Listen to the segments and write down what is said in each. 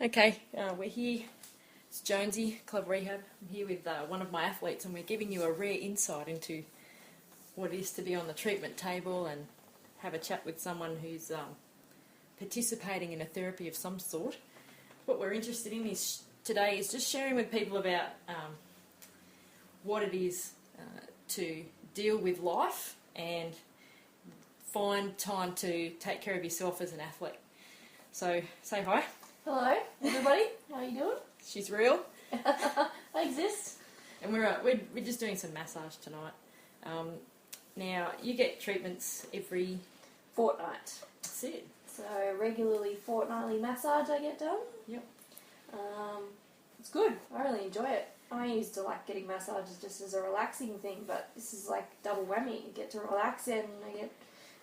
Okay, we're here. It's Jonesy, Club Rehab. I'm here with one of my athletes, and we're giving you a rare insight into what it is to be on the treatment table and have a chat with someone who's participating in a therapy of some sort. What we're interested in today is just sharing with people about what it is to deal with life and find time to take care of yourself as an athlete. So, say hi. Hello, everybody. How are you doing? She's real. I exist. And we're just doing some massage tonight. Now, you get treatments every Fortnight. That's it. So regularly fortnightly massage I get done. Yep. It's good. I really enjoy it. I used to like getting massages just as a relaxing thing, but this is like double whammy. You get to relax and I get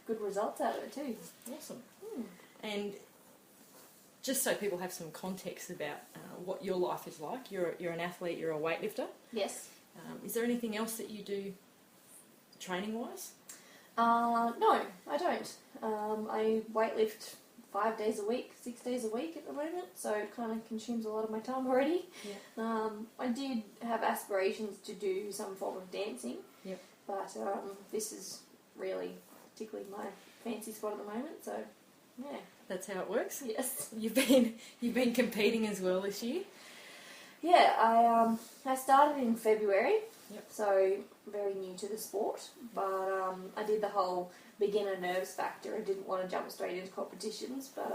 good results out of it too. Awesome. And just so people have some context about what your life is like, you're an athlete, you're a weightlifter. Yes. Is there anything else that you do training-wise? No, I don't. I weightlift 5 days a week, 6 days a week at the moment, so it kind of consumes a lot of my time already. Yeah. I did have aspirations to do some form of dancing, Yep. but this is really particularly my fancy spot at the moment, so yeah. That's how it works? Yes. You've been competing as well this year? Yeah, I started in February, Yep. so very new to the sport, but I did the whole beginner nerves factor. I didn't want to jump straight into competitions, but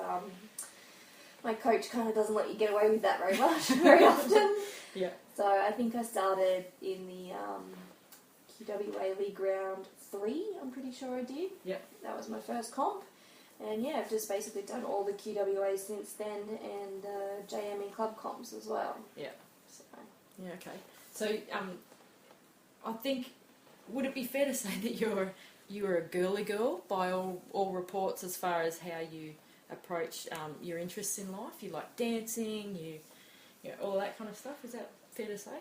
my coach kind of doesn't let you get away with that very much, very often. Yeah. So I think I started in the QWA League Round 3, I'm pretty sure I did. Yep. That was my first comp. And yeah, I've just basically done all the QWAs since then and JM and club comps as well. Yeah. So. Yeah, okay. So, I think, would it be fair to say that you're a girly girl by all reports as far as how you approach your interests in life? You like dancing, you know, all that kind of stuff. Is that fair to say?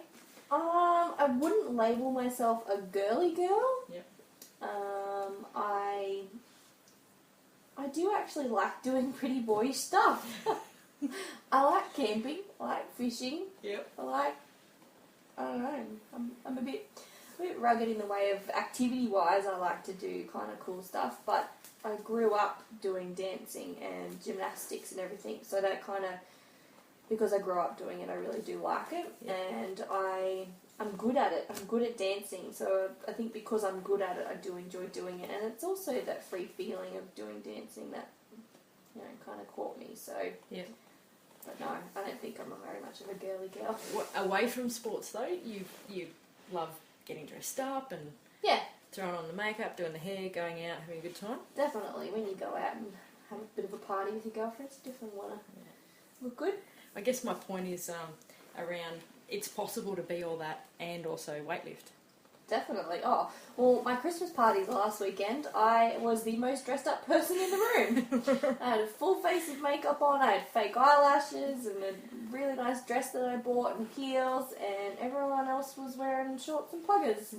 I wouldn't label myself a girly girl. Yep. I do actually like doing pretty boyish stuff. I like camping, I like fishing. Yep. I don't know, I'm a bit rugged in the way of activity-wise. I like to do kind of cool stuff, but I grew up doing dancing and gymnastics and everything, so that kind of, because I grew up doing it, I really do like it, and I'm good at it. I'm good at dancing, so I think because I'm good at it, I do enjoy doing it, and it's also that free feeling of doing dancing that, you know, kind of caught me, so... Yeah. But no, I don't think I'm very much of a girly girl. Away from sports though, you love getting dressed up and Yeah, throwing on the makeup, doing the hair, going out, having a good time? definitely. When you go out and have a bit of a party with your girlfriends, you definitely want to look good. I guess my point is around it's possible to be all that and also weightlift. Definitely. Oh, well, my Christmas parties last weekend, I was the most dressed up person in the room. I had a full face of makeup on, I had fake eyelashes and a really nice dress that I bought and heels, and everyone else was wearing shorts and pluggers.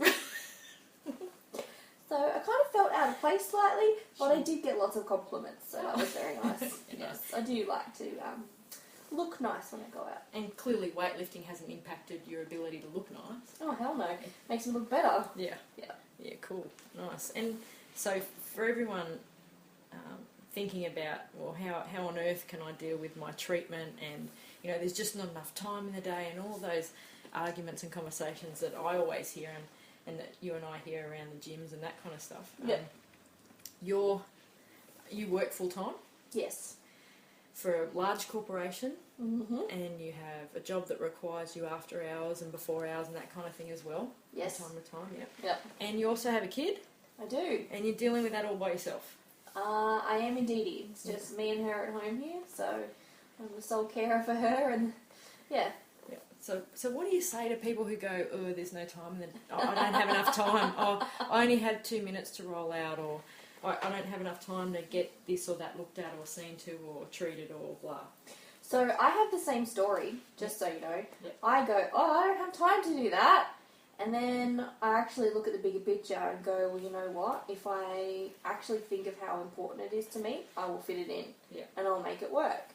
So I kind of felt out of place slightly, but I did get lots of compliments, so that was very nice. Yes, I do like to look nice when I go out. And clearly weightlifting hasn't impacted your ability to look nice. Oh, hell no. Makes me look better. Yeah. Yeah. Yeah, cool. Nice. And so for everyone thinking about, well, how on earth can I deal with my treatment, and, you know, there's just not enough time in the day, and all those arguments and conversations that I always hear and that you and I hear around the gyms and that kind of stuff. Yeah. You work full-time? Yes. For a large corporation, Mm-hmm. and you have a job that requires you after hours and before hours and that kind of thing as well. Yes. From time to time, yeah. Yep. And you also have a kid, I do. and you're dealing with that all by yourself. I am indeed. It's just me and her at home here, so I'm the sole carer for her, and yeah. Yeah. So what do you say to people who go, oh, there's no time, and then, oh, I don't have enough time, or I only had 2 minutes to roll out, or I don't have enough time to get this or that looked at or seen to or treated or blah. So I have the same story, just so you know. Yep. I go, oh, I don't have time to do that. And then I actually look at the bigger picture and go, well, you know what? If I actually think of how important it is to me, I will fit it in. Yeah. And I'll make it work.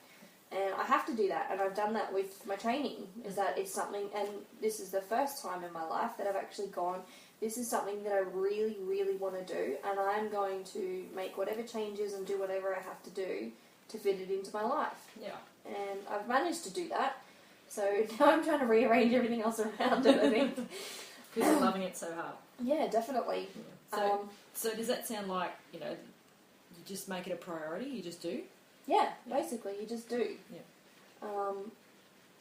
And I have have to do that, and I've done that with my training, is that it's something, and this is the first time in my life that I've actually gone, this is something that I really, really want to do, and I'm going to make whatever changes and do whatever I have to do to fit it into my life. Yeah. And I've managed to do that, so now I'm trying to rearrange everything else around it, I think. Because you're loving it so hard. Yeah, definitely. Yeah. So does that sound like, you just make it a priority, you just do? Yeah, basically, you just do. Yeah.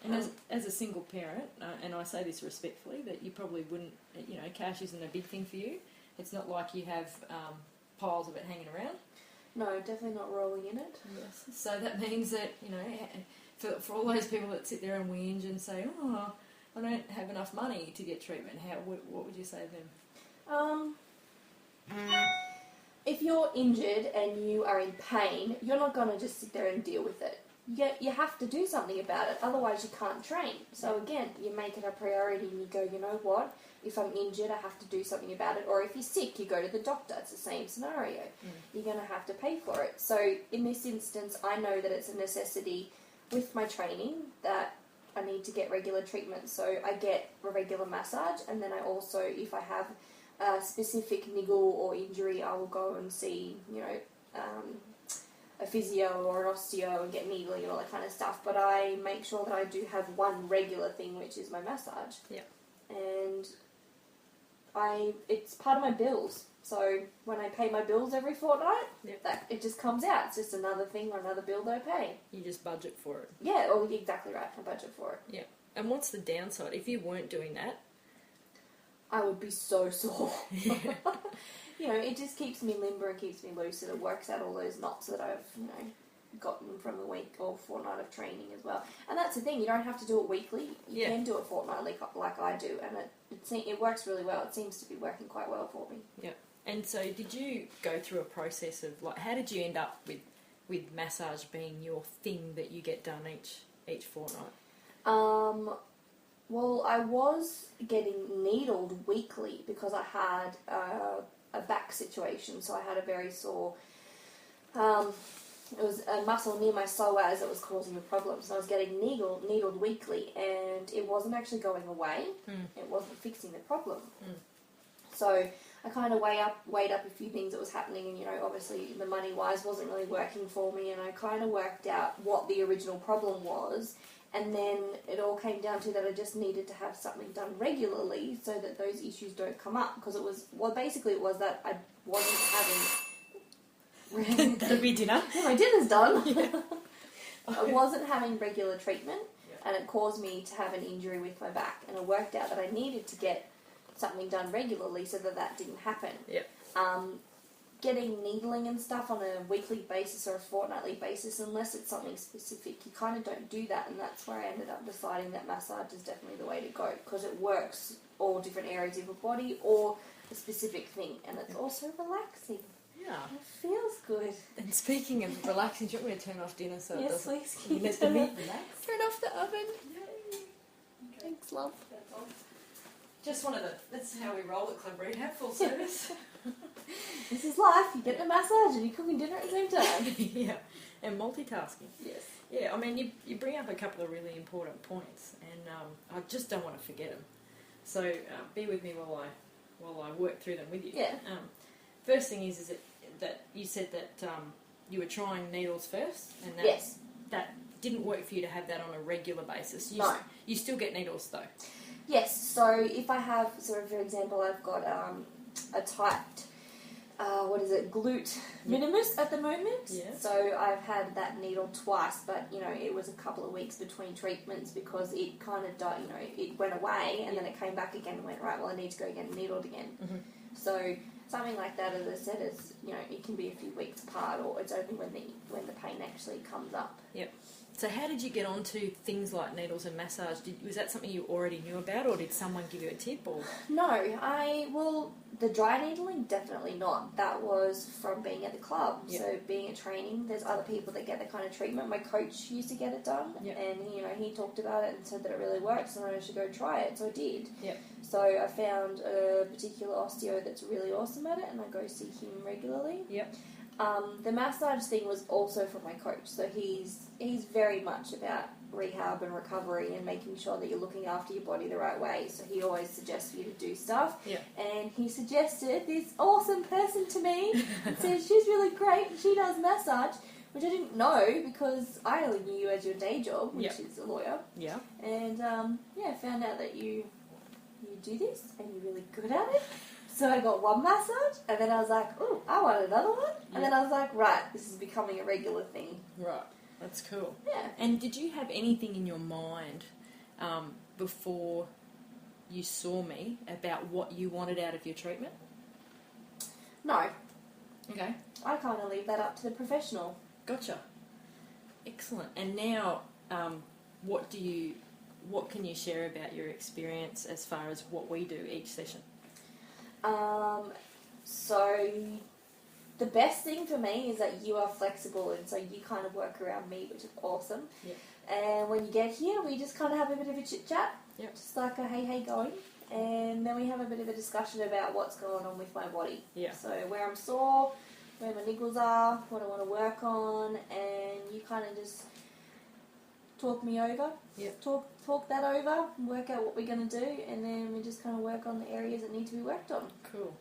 And as a single parent, and I say this respectfully, that you probably wouldn't, cash isn't a big thing for you. It's not like you have piles of it hanging around. No, definitely not rolling in it. Yes. So that means that, for all those people that sit there and whinge and say, oh, I don't have enough money to get treatment, what would you say to them? If you're injured and you are in pain, you're not going to just sit there and deal with it. You have to do something about it, otherwise you can't train. So again, you make it a priority and you go, you know what, if I'm injured, I have to do something about it. Or if you're sick, you go to the doctor. It's the same scenario. You're going to have to pay for it. So in this instance, I know that it's a necessity with my training that I need to get regular treatment. So I get a regular massage, and then I also, if I have a specific niggle or injury, I will go and see, a physio or an osteo and get needling and all that kind of stuff. But I make sure that I do have one regular thing, which is my massage. Yeah. And it's part of my bills. So when I pay my bills every fortnight, it just comes out. It's just another thing or another bill that I pay. You just budget for it. Yeah, exactly right. I budget for it. Yeah. And what's the downside? If you weren't doing that? I would be so sore. It just keeps me limber and keeps me loose, and it works out all those knots that I've, gotten from a week or fortnight of training as well. And that's the thing, you don't have to do it weekly. You can do it fortnightly like I do, and it works really well. It seems to be working quite well for me. Yeah. And so did you go through a process of, how did you end up with massage being your thing that you get done each fortnight? Well, I was getting needled weekly because I had a back situation, so I had a very sore, it was a muscle near my psoas that was causing the problem, so I was getting needled weekly, and it wasn't actually going away. It wasn't fixing the problem. So I kind of weighed up a few things that was happening, and obviously the money-wise wasn't really working for me, and I kind of worked out what the original problem was, and then it all came down to that I just needed to have something done regularly so that those issues don't come up, because basically it was that I wasn't having... That'll be dinner. Yeah, my dinner's done. I wasn't having regular treatment, and it caused me to have an injury with my back, and I worked out that I needed to get something done regularly so that didn't happen. Yep. Getting needling and stuff on a weekly basis or a fortnightly basis, unless it's something specific, you kind of don't do that, and that's where I ended up deciding that massage is definitely the way to go, because it works all different areas of your body or a specific thing, and it's also relaxing. Yeah. It feels good. And speaking of relaxing, do you want me to turn off dinner so yes, it doesn't... please. Can you let the meat relax? turn off the oven? Yay. Okay. Thanks, love. That's all. Just that's how we roll at Club Rehab, full service. This is life. You get the massage and you're cooking dinner at the same time. Yeah, and multitasking. Yes. Yeah, I mean, you bring up a couple of really important points, and I just don't want to forget them. So be with me while I work through them with you. Yeah. First thing is that you said that you were trying needles first, and that didn't work for you to have that on a regular basis. No. You still get needles though. Yes. So if I have, for example, I've got a tight, glute minimus at the moment. Yeah. So I've had that needle twice, but it was a couple of weeks between treatments because it kind of died. It went away and then it came back again and went, right, well, I need to go get needled again. Mm-hmm. So something like that, as I said, is it can be a few weeks apart, or it's only when the pain actually comes up. Yep. So how did you get onto things like needles and massage? Was that something you already knew about, or did someone give you a tip? Or No, the dry needling, definitely not. That was from being at the club. Yep. So being at training, there's other people that get that kind of treatment. My coach used to get it done, and he talked about it and said that it really works, and I should go try it. So I did. Yep. So I found a particular osteo that's really awesome at it, and I go see him regularly. Yep. The massage thing was also from my coach, so he's very much about rehab and recovery and making sure that you're looking after your body the right way. So he always suggests you to do stuff. Yeah. And he suggested this awesome person to me and said she's really great and she does massage, which I didn't know because I only knew you as your day job, which is a lawyer. Yeah. And found out that you do this and you're really good at it. So I got one massage, and then I was like, oh, I want another one. And then I was like, right, this is becoming a regular thing. Right. That's cool. Yeah. And did you have anything in your mind before you saw me about what you wanted out of your treatment? No. Okay. I kind of leave that up to the professional. Gotcha. Excellent. And now, what can you share about your experience as far as what we do each session? So the best thing for me is that you are flexible, and so you kind of work around me, which is awesome. Yep. And when you get here, we just kind of have a bit of a chit chat, just like a hey going, and then we have a bit of a discussion about what's going on with my body. Yeah. So where I'm sore, where my niggles are, what I want to work on, and you kind of just talk me over. Yep. Talk that over, work out what we're going to do, and then we just kind of work on the areas that need to be worked on. Cool.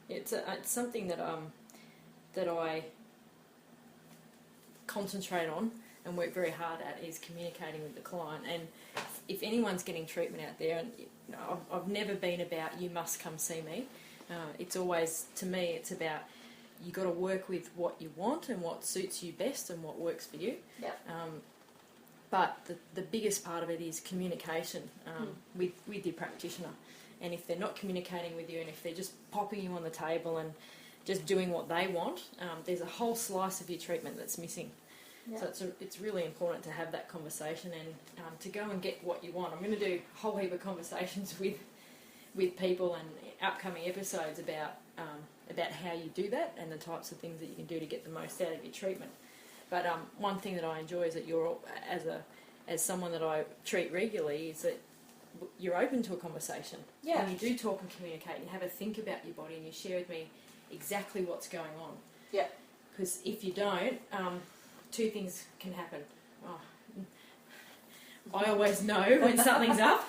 It's something that I concentrate on and work very hard at is communicating with the client. And if anyone's getting treatment out there, and I've never been about you must come see me. It's always, to me, it's about you got to work with what you want and what suits you best and what works for you. Yeah. But the biggest part of it is communication with your practitioner. And if they're not communicating with you and if they're just popping you on the table and just doing what they want, there's a whole slice of your treatment that's missing. Yeah. So it's really important to have that conversation and to go and get what you want. I'm going to do a whole heap of conversations with people and upcoming episodes about how you do that and the types of things that you can do to get the most out of your treatment. But one thing that I enjoy is that you're, as someone that I treat regularly, is that you're open to a conversation. Yeah. And you do talk and communicate and you have a think about your body and you share with me exactly what's going on. Yeah. Because if you don't, two things can happen. I always know when something's up,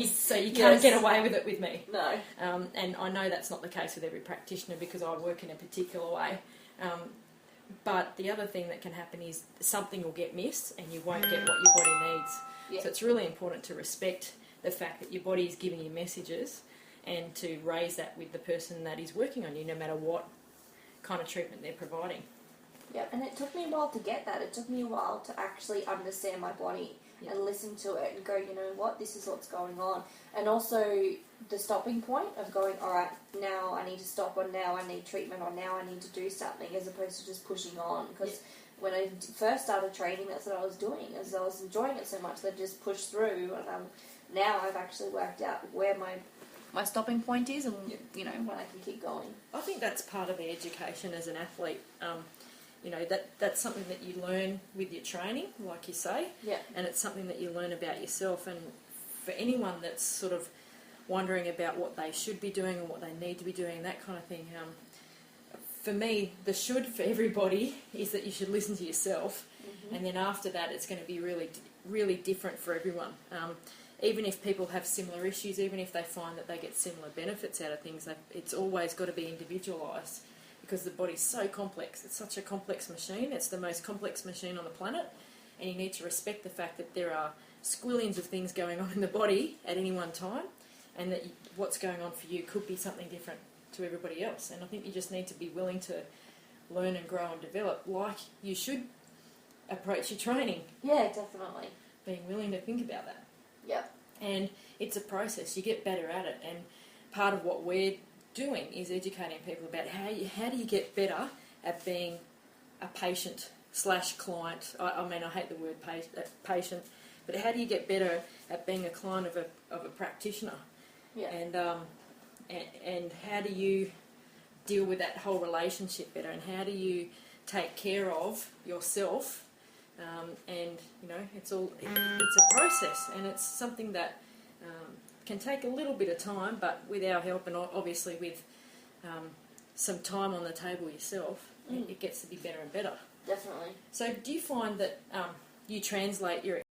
so you can't get away with it with me. No. And I know that's not the case with every practitioner because I work in a particular way. But the other thing that can happen is something will get missed and you won't get what your body needs. Yeah. So it's really important to respect the fact that your body is giving you messages and to raise that with the person that is working on you, no matter what kind of treatment they're providing. Yeah, and it took me a while to get that. It took me a while to actually understand my body and listen to it and go, you know what, this is what's going on. And also the stopping point of going, all right, now I need to stop, or now I need treatment, or now I need to do something, as opposed to just pushing on. Because when I first started training, that's what I was doing, as I was enjoying it so much that I just pushed through. And now I've actually worked out where my stopping point is and, you know, when I can keep going. I think that's part of the education as an athlete. You know, that's something that you learn with your training, like you say, and it's something that you learn about yourself. And for anyone that's sort of wondering about what they should be doing and what they need to be doing, that kind of thing, for me, the should for everybody is that you should listen to yourself, and then after that it's going to be really, really different for everyone. Even if people have similar issues, even if they find that they get similar benefits out of things, it's always got to be individualised. Because the body's so complex. It's such a complex machine. It's the most complex machine on the planet. And you need to respect the fact that there are squillions of things going on in the body at any one time, and that what's going on for you could be something different to everybody else. And I think you just need to be willing to learn and grow and develop like you should approach your training. Yeah, definitely. Being willing to think about that. Yep. And it's a process. You get better at it. And part of what we're doing is educating people about how do you get better at being a patient / client. I mean, I hate the word patient, but how do you get better at being a client of a practitioner? Yeah. And how do you deal with that whole relationship better? And how do you take care of yourself? And you know, it's a process, and it's something that can take a little bit of time, but with our help and obviously with some time on the table yourself, it gets to be better and better. Definitely. So do you find that you translate your